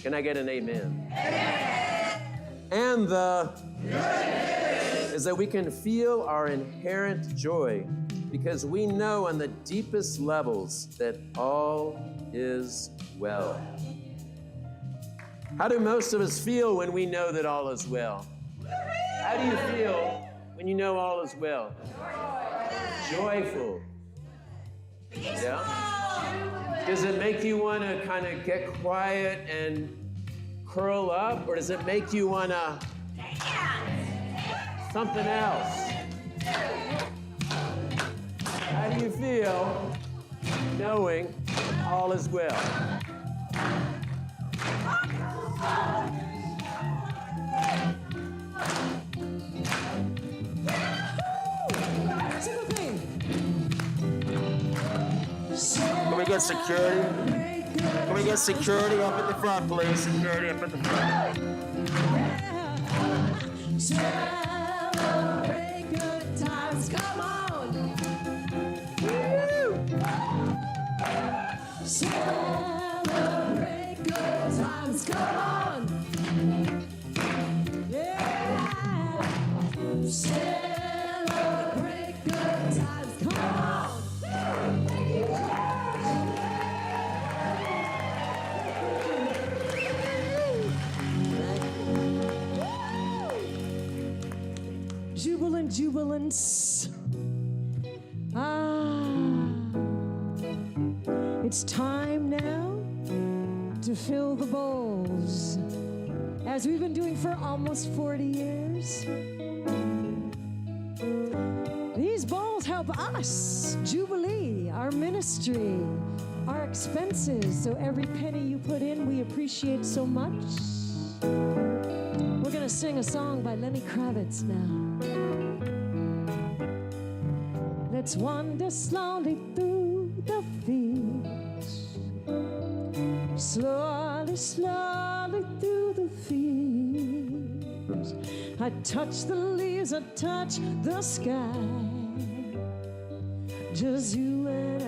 Can I get an amen? Amen. And the is that we can feel our inherent joy because we know on the deepest levels that all is well. How do most of us feel when we know that all is well? How do you feel when you know all is well? Joyful. Yeah? Does it make you want to kind of get quiet and curl up, or does it make you want to something else? How do you feel knowing all is well? Can we get security? Can we get security up at the front, please? Security up at the front. Celebrate good times, come on. Celebrate good times, come on. Yeah. Celebrate good times, come on. Jubilant jubilance. It's time now to fill the bowls, as we've been doing for almost 40 years. These bowls help us, Jubilee, our ministry, our expenses. So every penny you put in, we appreciate so much. We're gonna sing a song by Lenny Kravitz now. Let's wander slowly through the fields. Slowly, slowly through the fields. I touch the leaves, I touch the sky. Just you and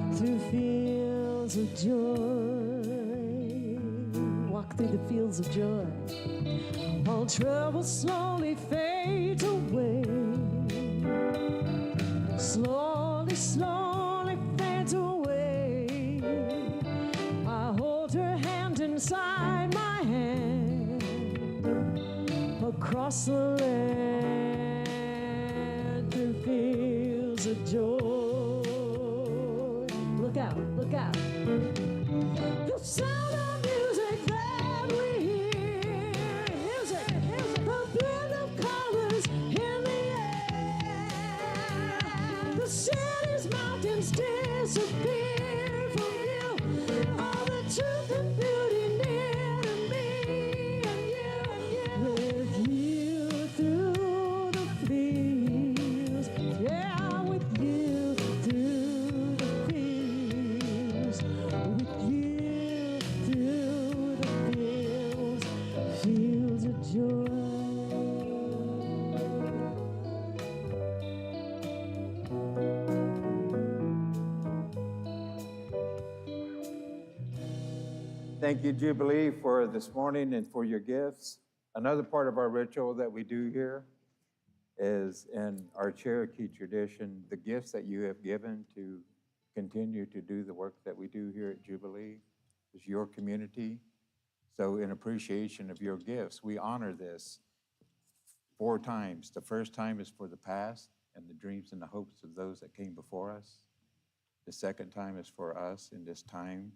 I, through fields of joy. Walk through the fields of joy. All trouble slowly fades away. Slowly, slowly fades away. I hold her hand inside my hand. Across the land through fields of joy. Look out, look out. The sound of music that we hear. Music, the blend of colors in the air. The city's mountains disappear from view. All the truth and beauty near to me and you. With you through the fields. Yeah, with you through the fields. With you through the fields. Fields of joy. Thank you, Jubilee, for this morning and for your gifts. Another part of our ritual that we do here is in our Cherokee tradition, the gifts that you have given to continue to do the work that we do here at Jubilee is your community. So in appreciation of your gifts, we honor this 4 times. The first time is for the past and the dreams and the hopes of those that came before us. The second time is for us in this time.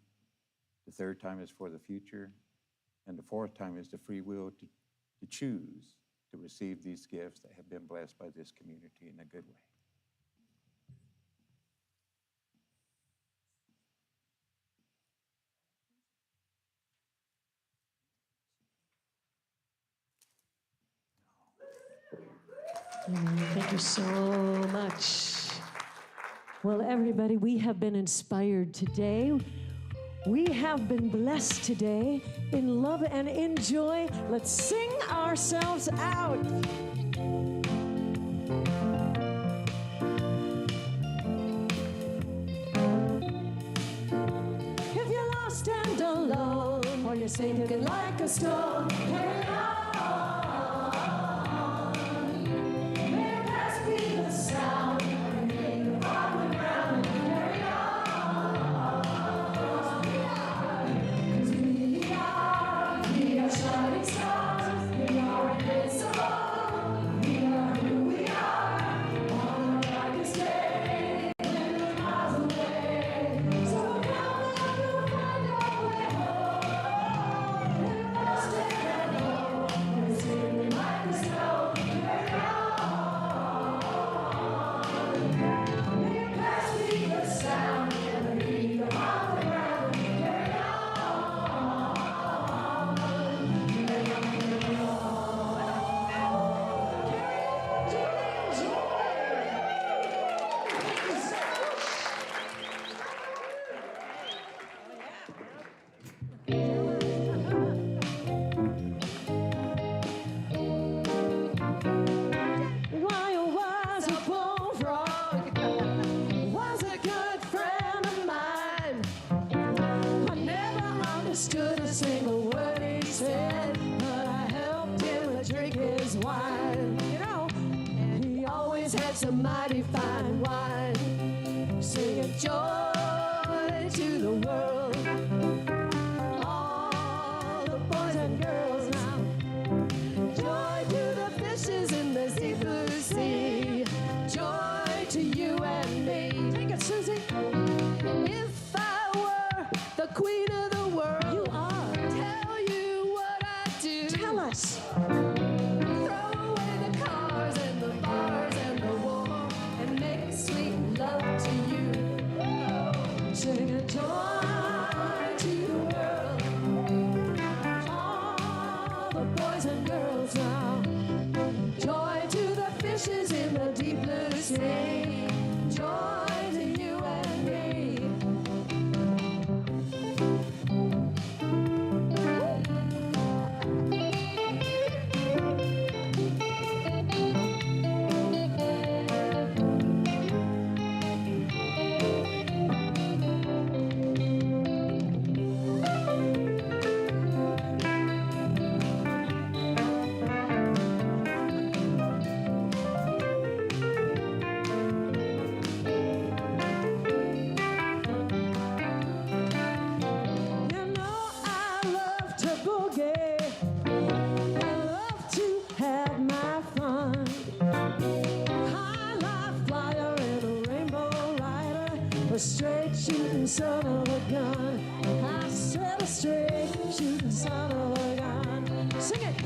The third time is for the future. And the fourth time is the free will to choose to receive these gifts that have been blessed by this community in a good way. Thank you so much. Well, everybody, we have been inspired today. We have been blessed today in love and in joy. Let's sing ourselves out. you're sinking like a stone. Carry on. May past be the sound of the falling ground. Carry on. 'Cause we are shining stars. We are invincible. We are who we are. On the darkest day, million miles away. So come on, we'll find our way home. And lost and alone, we're singing like the snow. Carry on. May your past be the sound and the beat on the ground. Carry on. Why was a bullfrog? Was a good friend of mine. I never understood a single word he said, but I helped him drink his wine. You know, he always had some mighty fine wine, singing joy to the world. All the boys and girls now. Joy to the fishes in the deep blue sea. Joy to you and me. Take it, Susie. If I were the queen of the world, you are. Tell you what I do. Tell us. Throw away the cars and the bars and the war and make sweet love to you. Sing a joy to the world. All the boys and girls now. Joy to the fishes in the deep blue sea. Joy to you and me. You know I love to boogie. I love to have my fun. High life flyer and a rainbow rider, a straight shooting son of a gun. I said a straight shooting son of a gun. Sing it.